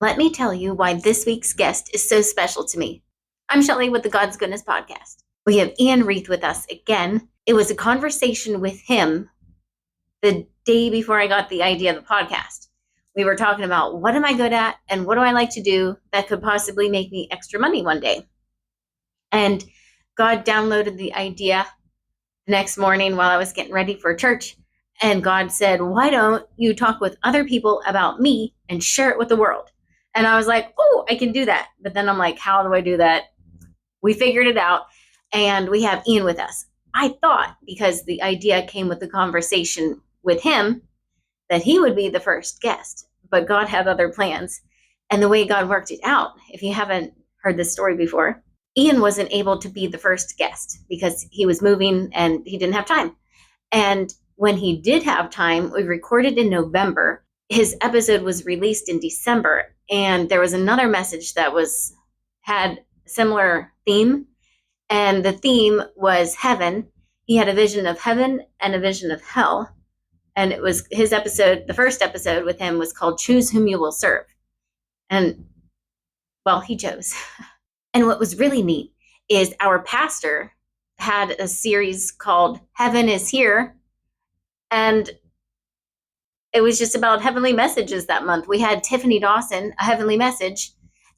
Let me tell you why this week's guest is so special to me. I'm Shelly with the God's Goodness Podcast. We have Ian Reith with us again. It was a conversation with him the day before I got the idea of the podcast. We were talking about what am I good at and what do I like to do that could possibly make me extra money one day. And God downloaded the idea the next morning while I was getting ready for church. And God said, why don't you talk with other people about me and share it with the world? And I was like, oh, I can do that. But then I'm like, how do I do that? We figured it out. And we have Ian with us. I thought because the idea came with the conversation with him that he would be the first guest. But God had other plans. And the way God worked it out, if you haven't heard this story before, Ian wasn't able to be the first guest because he was moving and he didn't have time. And when he did have time, we recorded in November. His episode was released in December. And there was another message that had a similar theme. And the theme was heaven. He had a vision of heaven and a vision of hell. And it was his episode, the first episode with him was called Choose Whom You Will Serve. And, well, he chose. And what was really neat is our pastor had a series called Heaven is Here. And it was just about heavenly messages that month. We had Tiffany Dawson, a heavenly message,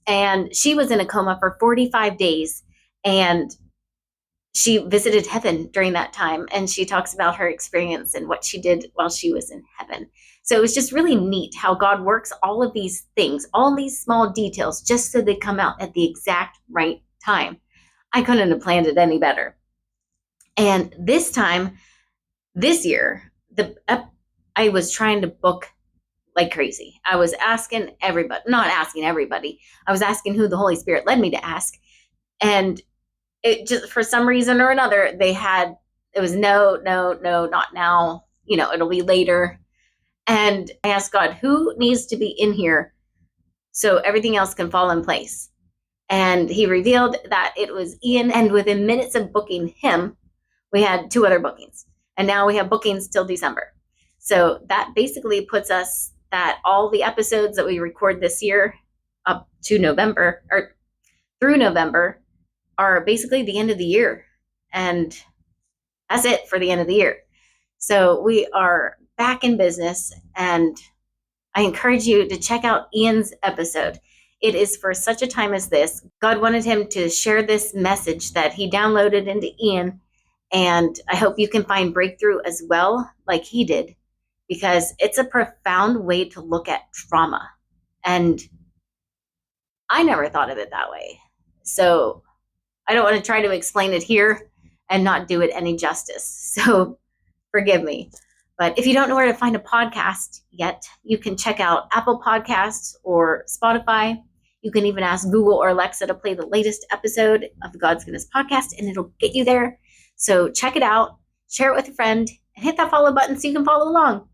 and she was in a coma for 45 days. And she visited heaven during that time. And she talks about her experience and what she did while she was in heaven. So it was just really neat how God works all of these things, all these small details, just so they come out at the exact right time. I couldn't have planned it any better. And this time, this year, I was trying to book like crazy. I was asking everybody, not asking everybody. I was asking who the Holy Spirit led me to ask. And it just, for some reason or another, it was no, not now. It'll be later. And I asked God, who needs to be in here so everything else can fall in place? And he revealed that it was Ian. And within minutes of booking him, we had 2 other bookings. And now we have bookings till December. So that basically puts us that all the episodes that we record this year up to November or through November are basically the end of the year. And that's it for the end of the year. So we are back in business, and I encourage you to check out Ian's episode. It is for such a time as this. God wanted him to share this message that he downloaded into Ian, and I hope you can find breakthrough as well, like he did, because it's a profound way to look at trauma. And I never thought of it that way. So I don't want to try to explain it here and not do it any justice. So forgive me. But if you don't know where to find a podcast yet, you can check out Apple Podcasts or Spotify. You can even ask Google or Alexa to play the latest episode of the God's Goodness Podcast, and it'll get you there. So check it out, share it with a friend, and hit that follow button so you can follow along.